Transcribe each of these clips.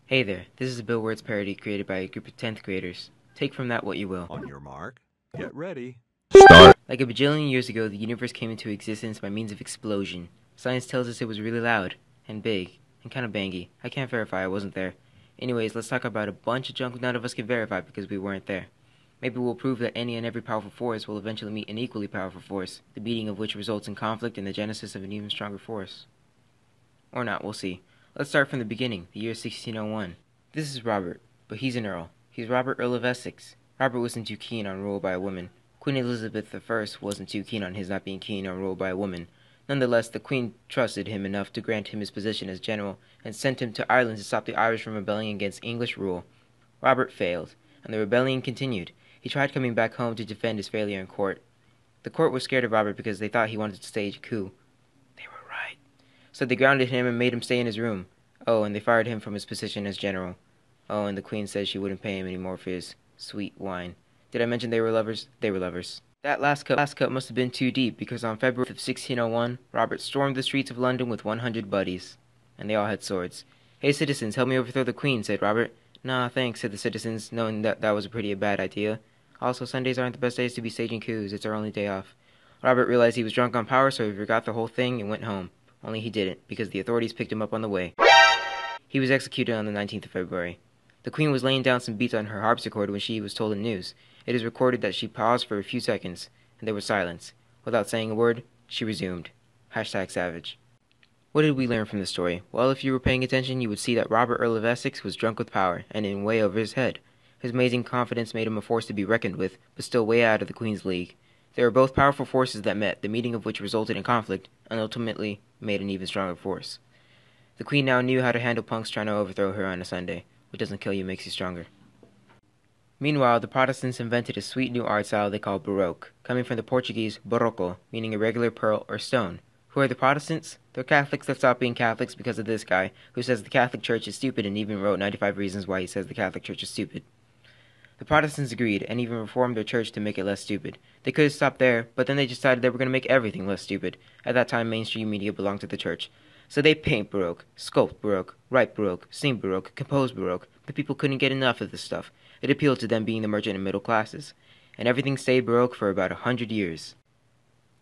Hey there, this is a Bill Words parody created by a group of 10th graders. Take from that what you will. On your mark, get ready. Start. Like a bajillion years ago, the universe came into existence by means of explosion. Science tells us it was really loud, and big, and kind of bangy. I can't verify, I wasn't there. Anyways, let's talk about a bunch of junk none of us can verify because we weren't there. Maybe we'll prove that any and every powerful force will eventually meet an equally powerful force, the meeting of which results in conflict and the genesis of an even stronger force. Or not, we'll see. Let's start from the beginning, the year 1601. This is Robert, but he's an Earl. He's Robert, Earl of Essex. Robert wasn't too keen on rule by a woman. Queen Elizabeth I wasn't too keen on his not being keen on rule by a woman. Nonetheless, the Queen trusted him enough to grant him his position as general and sent him to Ireland to stop the Irish from rebelling against English rule. Robert failed, and the rebellion continued. He tried coming back home to defend his failure in court. The court was scared of Robert because they thought he wanted to stage a coup. They were right. So they grounded him and made him stay in his room. Oh, and they fired him from his position as general. Oh, and the Queen said she wouldn't pay him any more for his sweet wine. Did I mention they were lovers? They were lovers. That last cut must have been too deep, because on February of 1601, Robert stormed the streets of London with 100 buddies. And they all had swords. "Hey, citizens, help me overthrow the Queen," said Robert. "Nah, thanks," said the citizens, knowing that that was a pretty bad idea. Also, Sundays aren't the best days to be staging coups. It's our only day off. Robert realized he was drunk on power, so he forgot the whole thing and went home. Only he didn't, because the authorities picked him up on the way. He was executed on the 19th of February. The Queen was laying down some beats on her harpsichord when she was told the news. It is recorded that she paused for a few seconds, and there was silence. Without saying a word, she resumed. #savage. What did we learn from the story? Well, if you were paying attention, you would see that Robert, Earl of Essex, was drunk with power, and in way over his head. His amazing confidence made him a force to be reckoned with, but still way out of the Queen's league. They were both powerful forces that met, the meeting of which resulted in conflict, and ultimately made an even stronger force. The Queen now knew how to handle punks trying to overthrow her on a Sunday. What doesn't kill you makes you stronger. Meanwhile, the Protestants invented a sweet new art style they call Baroque, coming from the Portuguese barroco, meaning a regular pearl or stone. Who are the Protestants? They're Catholics that stopped being Catholics because of this guy, who says the Catholic Church is stupid and even wrote 95 reasons why he says the Catholic Church is stupid. The Protestants agreed, and even reformed their church to make it less stupid. They could have stopped there, but then they decided they were going to make everything less stupid. At that time, mainstream media belonged to the church. So they paint Baroque, sculpt Baroque, write Baroque, sing Baroque, compose Baroque. The people couldn't get enough of this stuff. It appealed to them being the merchant and middle classes. And everything stayed Baroque for about 100 years.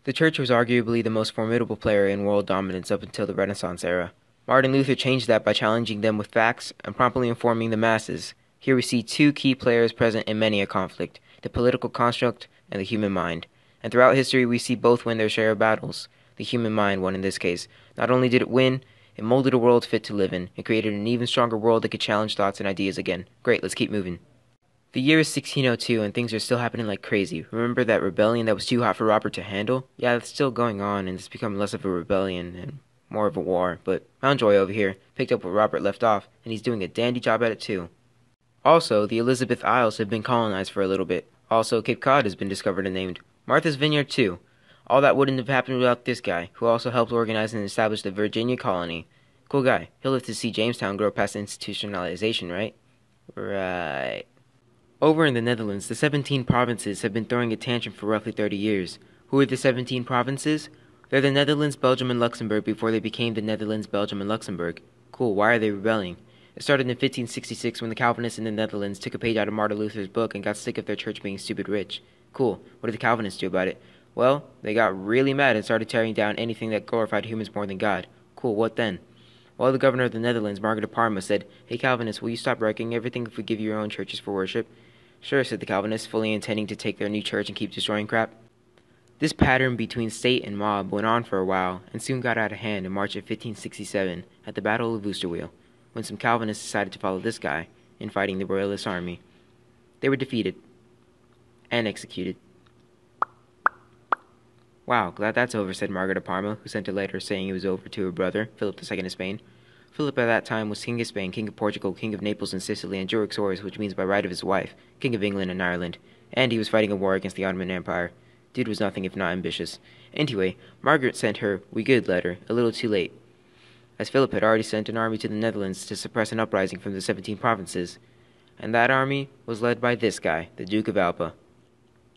The church was arguably the most formidable player in world dominance up until the Renaissance era. Martin Luther changed that by challenging them with facts and promptly informing the masses. Here we see two key players present in many a conflict, the political construct and the human mind. And throughout history we see both win their share of battles. The human mind won in this case. Not only did it win, it molded a world fit to live in. It created an even stronger world that could challenge thoughts and ideas again. Great, let's keep moving. The year is 1602 and things are still happening like crazy. Remember that rebellion that was too hot for Robert to handle? Yeah, it's still going on and it's become less of a rebellion and more of a war. But Mountjoy over here picked up where Robert left off and he's doing a dandy job at it too. Also, the Elizabeth Isles have been colonized for a little bit. Also, Cape Cod has been discovered and named. Martha's Vineyard too. All that wouldn't have happened without this guy, who also helped organize and establish the Virginia colony. Cool guy. He'll live to see Jamestown grow past institutionalization, right? Right. Over in the Netherlands, the 17 provinces have been throwing a tantrum for roughly 30 years. Who are the 17 provinces? They're the Netherlands, Belgium, and Luxembourg before they became the Netherlands, Belgium, and Luxembourg. Cool, why are they rebelling? It started in 1566 when the Calvinists in the Netherlands took a page out of Martin Luther's book and got sick of their church being stupid rich. Cool, what did the Calvinists do about it? Well, they got really mad and started tearing down anything that glorified humans more than God. Cool, what then? Well, the governor of the Netherlands, Margaret of Parma, said, "Hey Calvinists, will you stop wrecking everything if we give you your own churches for worship?" "Sure," said the Calvinists, fully intending to take their new church and keep destroying crap. This pattern between state and mob went on for a while and soon got out of hand in March of 1567 at the Battle of Oosterweel, when some Calvinists decided to follow this guy in fighting the Royalist army. They were defeated and executed. "Wow, glad that's over," said Margaret of Parma, who sent a letter saying it was over to her brother, Philip II of Spain. Philip at that time was King of Spain, King of Portugal, King of Naples and Sicily, and Jurisxores, which means by right of his wife, King of England and Ireland. And he was fighting a war against the Ottoman Empire. Dude was nothing if not ambitious. Anyway, Margaret sent her "we good" letter a little too late, as Philip had already sent an army to the Netherlands to suppress an uprising from the 17 provinces. And that army was led by this guy, the Duke of Alba.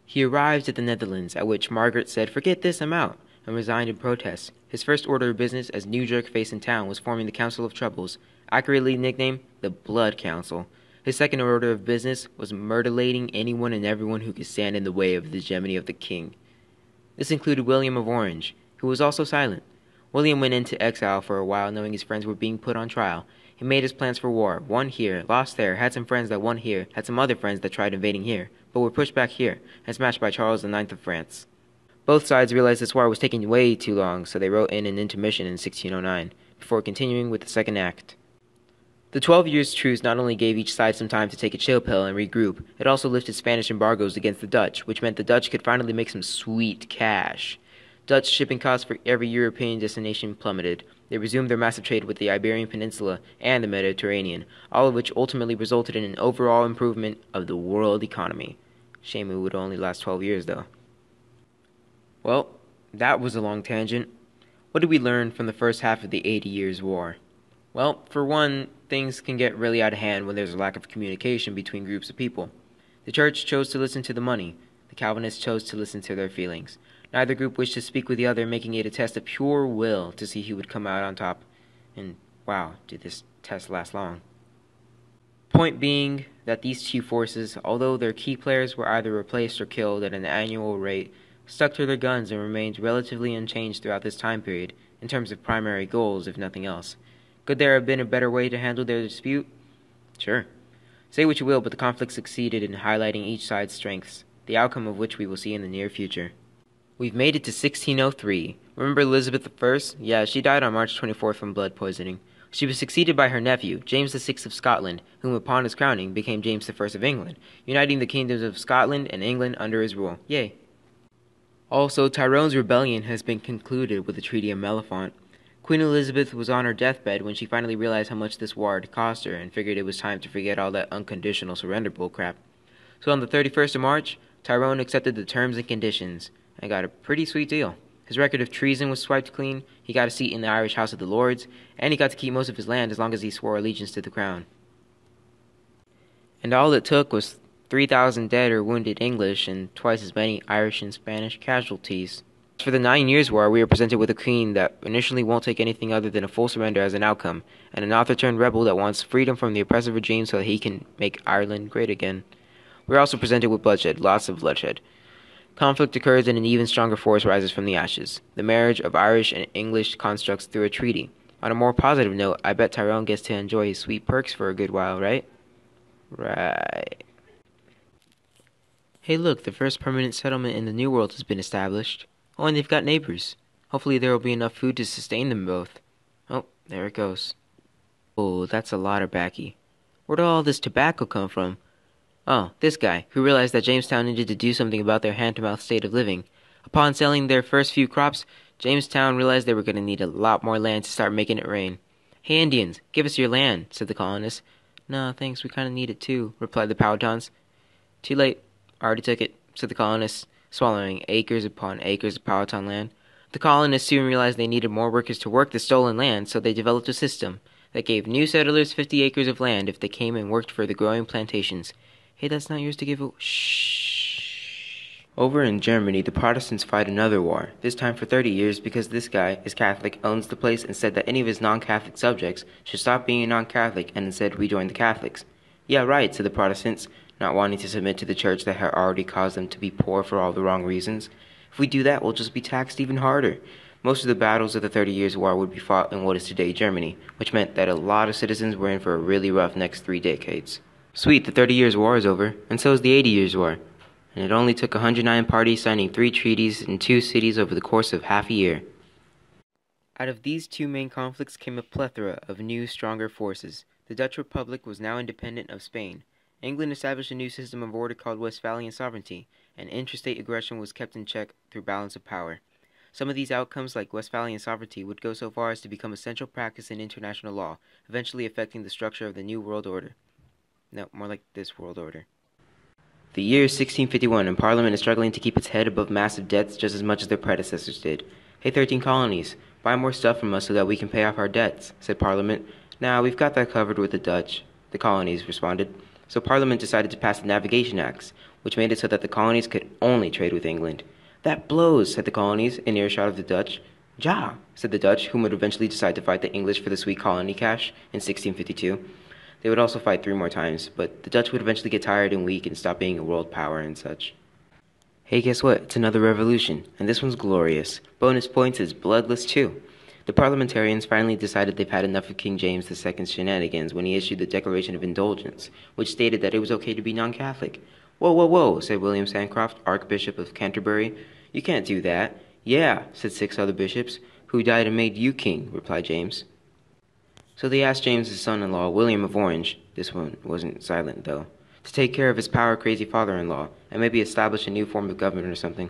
He arrived at the Netherlands, at which Margaret said, "Forget this, I'm out," and resigned in protest. His first order of business as new jerk face in town was forming the Council of Troubles, accurately nicknamed the Blood Council. His second order of business was mutilating anyone and everyone who could stand in the way of the hegemony of the king. This included William of Orange, who was also silent. William went into exile for a while, knowing his friends were being put on trial. He made his plans for war, won here, lost there, had some friends that won here, had some other friends that tried invading here, but were pushed back here, and smashed by Charles IX of France. Both sides realized this war was taking way too long, so they wrote in an intermission in 1609, before continuing with the second act. The 12 years' truce not only gave each side some time to take a chill pill and regroup, it also lifted Spanish embargoes against the Dutch, which meant the Dutch could finally make some sweet cash. Dutch shipping costs for every European destination plummeted. They resumed their massive trade with the Iberian Peninsula and the Mediterranean, all of which ultimately resulted in an overall improvement of the world economy. Shame it would only last 12 years, though. Well, that was a long tangent. What did we learn from the first half of the 80 Years' War? Well, for one, things can get really out of hand when there's a lack of communication between groups of people. The church chose to listen to the money. The Calvinists chose to listen to their feelings. Neither group wished to speak with the other, making it a test of pure will to see who would come out on top. And wow, did this test last long. Point being that these two forces, although their key players were either replaced or killed at an annual rate, stuck to their guns and remained relatively unchanged throughout this time period, in terms of primary goals, if nothing else. Could there have been a better way to handle their dispute? Sure. Say what you will, but the conflict succeeded in highlighting each side's strengths, the outcome of which we will see in the near future. We've made it to 1603. Remember Elizabeth I? Yeah, she died on March 24th from blood poisoning. She was succeeded by her nephew, James VI of Scotland, whom upon his crowning became James I of England, uniting the kingdoms of Scotland and England under his rule. Yay! Also, Tyrone's rebellion has been concluded with the Treaty of Mellifont. Queen Elizabeth was on her deathbed when she finally realized how much this war had cost her and figured it was time to forget all that unconditional surrender bullcrap. So on the 31st of March, Tyrone accepted the terms and conditions and got a pretty sweet deal. His record of treason was swiped clean, he got a seat in the Irish House of the Lords, and he got to keep most of his land as long as he swore allegiance to the crown. And all it took was 3,000 dead or wounded English and twice as many Irish and Spanish casualties. For the 9 Years' War, we are presented with a queen that initially won't take anything other than a full surrender as an outcome, and an author-turned-rebel that wants freedom from the oppressive regime so that he can make Ireland great again. We're also presented with bloodshed, lots of bloodshed. Conflict occurs and an even stronger force rises from the ashes, the marriage of Irish and English constructs through a treaty. On a more positive note, I bet Tyrone gets to enjoy his sweet perks for a good while, right? Right. Hey look, the first permanent settlement in the New World has been established. Oh, and they've got neighbors. Hopefully there will be enough food to sustain them both. Oh, there it goes. Oh, that's a lot of baccy. Where'd all this tobacco come from? Oh, this guy, who realized that Jamestown needed to do something about their hand-to-mouth state of living. Upon selling their first few crops, Jamestown realized they were going to need a lot more land to start making it rain. Hey, Indians, give us your land, said the colonists. No, thanks, we kind of need it too, replied the Powhatans. Too late. Already took it, said the colonists, swallowing acres upon acres of Powhatan land. The colonists soon realized they needed more workers to work the stolen land, so they developed a system that gave new settlers 50 acres of land if they came and worked for the growing plantations. Hey, that's not yours to give away. Shh. Over in Germany, the Protestants fight another war, this time for 30 years because this guy is Catholic, owns the place, and said that any of his non-Catholic subjects should stop being non-Catholic and instead rejoin the Catholics. Yeah, right, said the Protestants, not wanting to submit to the church that had already caused them to be poor for all the wrong reasons. If we do that, we'll just be taxed even harder. Most of the battles of the 30 Years' War would be fought in what is today Germany, which meant that a lot of citizens were in for a really rough next 3 decades. Sweet, the 30 Years' War is over, and so is the 80 Years' War. And it only took 109 parties signing 3 treaties in 2 cities over the course of half a year. Out of these 2 main conflicts came a plethora of new, stronger forces. The Dutch Republic was now independent of Spain. England established a new system of order called Westphalian sovereignty, and interstate aggression was kept in check through balance of power. Some of these outcomes, like Westphalian sovereignty, would go so far as to become a central practice in international law, eventually affecting the structure of the New World Order. No, more like this world order. The year is 1651, and Parliament is struggling to keep its head above massive debts just as much as their predecessors did. Hey, 13 colonies, buy more stuff from us so that we can pay off our debts, said Parliament. Nah, we've got that covered with the Dutch, the colonies responded. So Parliament decided to pass the Navigation Acts, which made it so that the colonies could only trade with England. That blows, said the colonies, in earshot of the Dutch. Ja, said the Dutch, whom would eventually decide to fight the English for the sweet colony cash in 1652. They would also fight 3 more times, but the Dutch would eventually get tired and weak and stop being a world power and such. Hey, guess what? It's another revolution, and this one's glorious. Bonus points is bloodless too. The parliamentarians finally decided they've had enough of King James II's shenanigans when he issued the Declaration of Indulgence, which stated that it was okay to be non-Catholic. Whoa, whoa, whoa, said William Sancroft, Archbishop of Canterbury. You can't do that. Yeah, said 6 other bishops. Who died and made you king, replied James. So they asked James's son-in-law, William of Orange, this one wasn't silent though, to take care of his power-crazy father-in-law and maybe establish a new form of government or something.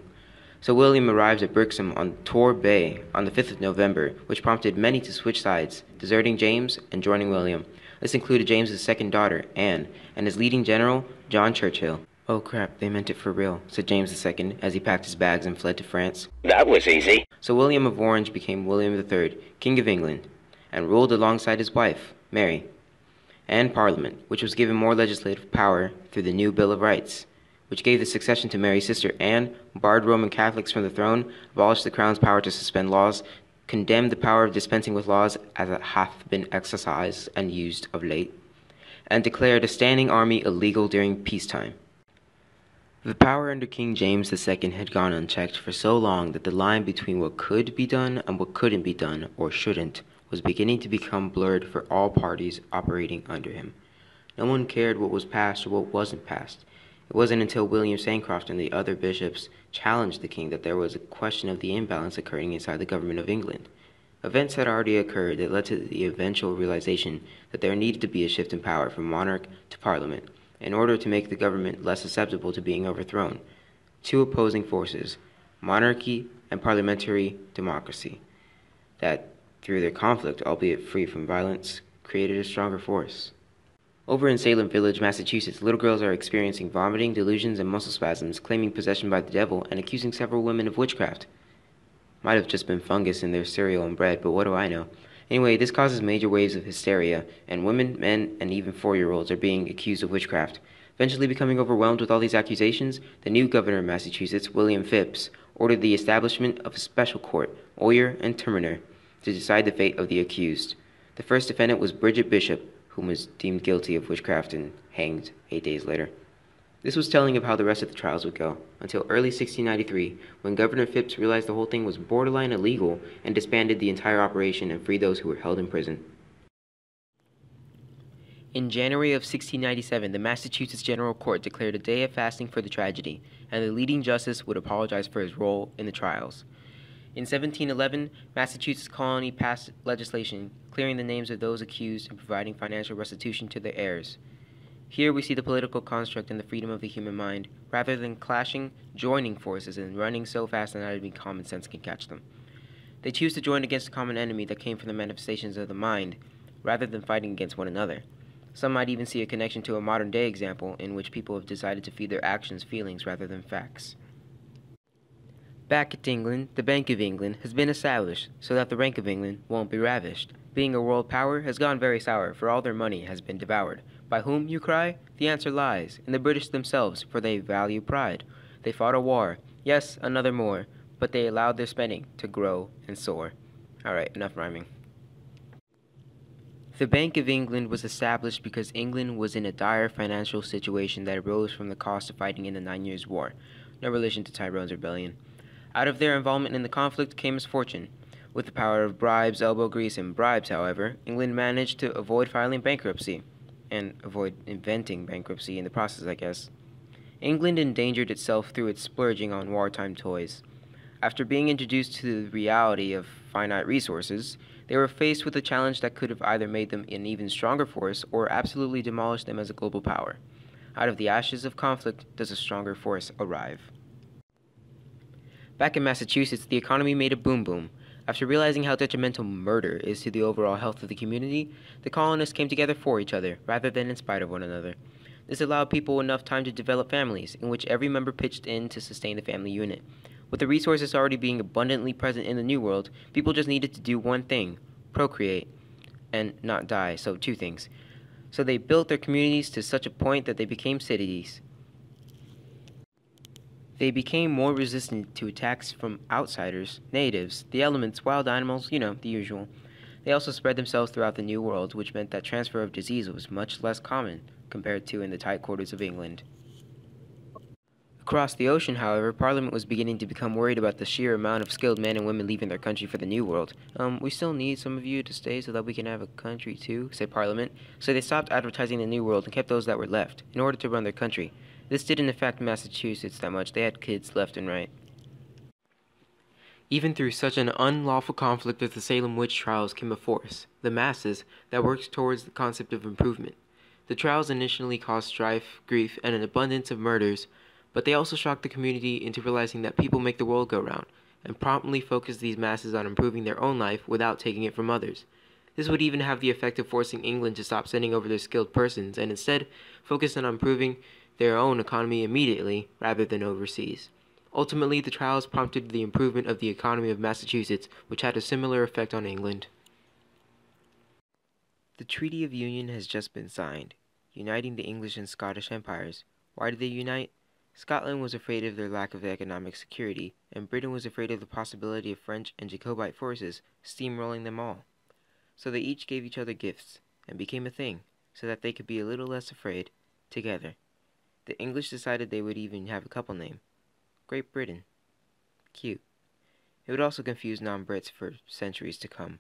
So William arrives at Brixham on Tor Bay on the 5th of November, which prompted many to switch sides, deserting James and joining William. This included James's second daughter, Anne, and his leading general, John Churchill. Oh crap, they meant it for real, said James II as he packed his bags and fled to France. That was easy. So William of Orange became William III, King of England, and ruled alongside his wife, Mary, and Parliament, which was given more legislative power through the new Bill of Rights, which gave the succession to Mary's sister Anne, barred Roman Catholics from the throne, abolished the crown's power to suspend laws, condemned the power of dispensing with laws as it hath been exercised and used of late, and declared a standing army illegal during peacetime. The power under King James II had gone unchecked for so long that the line between what could be done and what couldn't be done, or shouldn't, was beginning to become blurred for all parties operating under him. No one cared what was passed or what wasn't passed. It wasn't until William Sancroft and the other bishops challenged the king that there was a question of the imbalance occurring inside the government of England. Events had already occurred that led to the eventual realization that there needed to be a shift in power from monarch to parliament in order to make the government less susceptible to being overthrown. 2 opposing forces, monarchy and parliamentary democracy, that, through their conflict, albeit free from violence, created a stronger force. Over in Salem Village, Massachusetts, little girls are experiencing vomiting, delusions, and muscle spasms, claiming possession by the devil, and accusing several women of witchcraft. Might have just been fungus in their cereal and bread, but what do I know? Anyway, this causes major waves of hysteria, and women, men, and even 4-year-olds are being accused of witchcraft. Eventually becoming overwhelmed with all these accusations, the new governor of Massachusetts, William Phips, ordered the establishment of a special court, Oyer and Terminer, to decide the fate of the accused. The first defendant was Bridget Bishop, whom was deemed guilty of witchcraft and hanged 8 days later. This was telling of how the rest of the trials would go, until early 1693, when Governor Phips realized the whole thing was borderline illegal and disbanded the entire operation and freed those who were held in prison. In January of 1697, the Massachusetts General Court declared a day of fasting for the tragedy, and the leading justice would apologize for his role in the trials. In 1711, Massachusetts colony passed legislation clearing the names of those accused and providing financial restitution to their heirs. Here we see the political construct and the freedom of the human mind, rather than clashing, joining forces and running so fast that not even common sense can catch them. They choose to join against a common enemy that came from the manifestations of the mind, rather than fighting against one another. Some might even see a connection to a modern-day example in which people have decided to feed their actions feelings rather than facts. Back at England, the Bank of England has been established so that the rank of England won't be ravished. Being a world power has gone very sour, for all their money has been devoured. By whom, you cry? The answer lies in the British themselves, for they value pride. They fought a war, yes, another more, but they allowed their spending to grow and soar. Alright, enough rhyming. The Bank of England was established because England was in a dire financial situation that arose from the cost of fighting in the 9 Years' War, no relation to Tyrone's rebellion. Out of their involvement in the conflict came misfortune. With the power of bribes, elbow grease, and bribes, however, England managed to avoid filing bankruptcy, and avoid inventing bankruptcy in the process, I guess. England endangered itself through its splurging on wartime toys. After being introduced to the reality of finite resources, they were faced with a challenge that could have either made them an even stronger force or absolutely demolished them as a global power. Out of the ashes of conflict does a stronger force arrive. Back in Massachusetts, the economy made a boom. After realizing how detrimental murder is to the overall health of the community, the colonists came together for each other, rather than in spite of one another. This allowed people enough time to develop families, in which every member pitched in to sustain the family unit. With the resources already being abundantly present in the New World, people just needed to do one thing: procreate, and not die, so 2 things. So they built their communities to such a point that they became cities. They became more resistant to attacks from outsiders, natives, the elements, wild animals, the usual. They also spread themselves throughout the New World, which meant that transfer of disease was much less common compared to in the tight quarters of England. Across the ocean, however, Parliament was beginning to become worried about the sheer amount of skilled men and women leaving their country for the New World. We still need some of you to stay so that we can have a country too, said Parliament. So they stopped advertising the New World and kept those that were left, in order to run their country. This didn't affect Massachusetts that much. They had kids left and right. Even through such an unlawful conflict as the Salem witch trials came a force, the masses, that works towards the concept of improvement. The trials initially caused strife, grief, and an abundance of murders, but they also shocked the community into realizing that people make the world go round, and promptly focused these masses on improving their own life without taking it from others. This would even have the effect of forcing England to stop sending over their skilled persons, and instead focus on improving their own economy immediately, rather than overseas. Ultimately, the trials prompted the improvement of the economy of Massachusetts, which had a similar effect on England. The Treaty of Union has just been signed, uniting the English and Scottish empires. Why did they unite? Scotland was afraid of their lack of economic security, and Britain was afraid of the possibility of French and Jacobite forces steamrolling them all. So they each gave each other gifts, and became a thing, so that they could be a little less afraid, together. The English decided they would even have a couple name. Great Britain. Cute. It would also confuse non-Brits for centuries to come.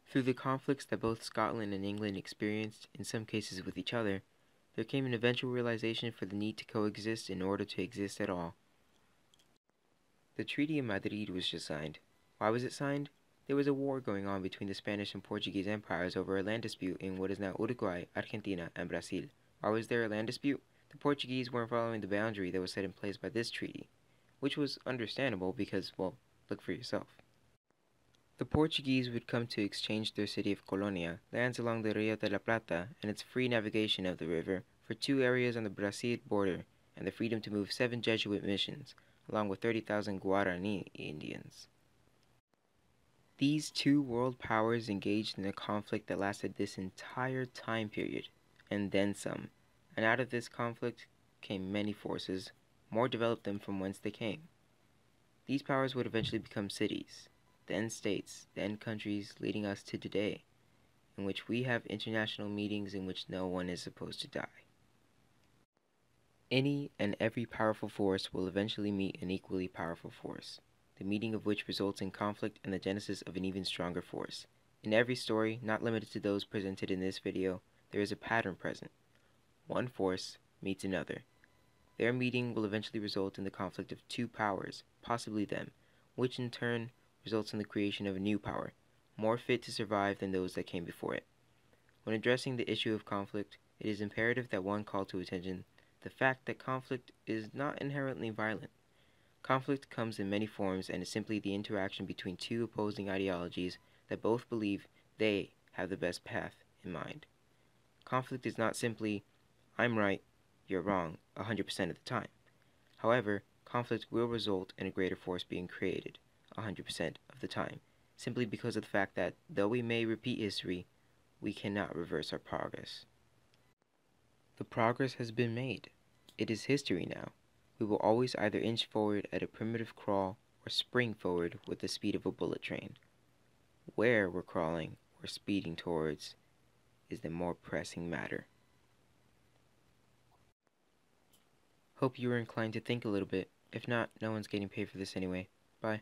Through the conflicts that both Scotland and England experienced, in some cases with each other, there came an eventual realization for the need to coexist in order to exist at all. The Treaty of Madrid was just signed. Why was it signed? There was a war going on between the Spanish and Portuguese empires over a land dispute in what is now Uruguay, Argentina, and Brazil. Why was there a land dispute? The Portuguese weren't following the boundary that was set in place by this treaty, which was understandable because, well, look for yourself. The Portuguese would come to exchange their city of Colonia, lands along the Rio de la Plata, and its free navigation of the river, for 2 areas on the Brazil border, and the freedom to move 7 Jesuit missions, along with 30,000 Guarani Indians. These 2 world powers engaged in a conflict that lasted this entire time period, and then some, and out of this conflict came many forces, more developed than from whence they came. These powers would eventually become cities, then states, then countries, leading us to today, in which we have international meetings in which no one is supposed to die. Any and every powerful force will eventually meet an equally powerful force, the meeting of which results in conflict and the genesis of an even stronger force. In every story, not limited to those presented in this video, there is a pattern present. One force meets another. Their meeting will eventually result in the conflict of 2 powers, possibly them, which in turn results in the creation of a new power, more fit to survive than those that came before it. When addressing the issue of conflict, it is imperative that one call to attention the fact that conflict is not inherently violent. Conflict comes in many forms and is simply the interaction between 2 opposing ideologies that both believe they have the best path in mind. Conflict is not simply, I'm right, you're wrong, 100% of the time. However, conflict will result in a greater force being created, 100% of the time, simply because of the fact that, though we may repeat history, we cannot reverse our progress. The progress has been made. It is history now. We will always either inch forward at a primitive crawl or spring forward with the speed of a bullet train. Where we're crawling or speeding towards is the more pressing matter. Hope you were inclined to think a little bit. If not, no one's getting paid for this anyway. Bye.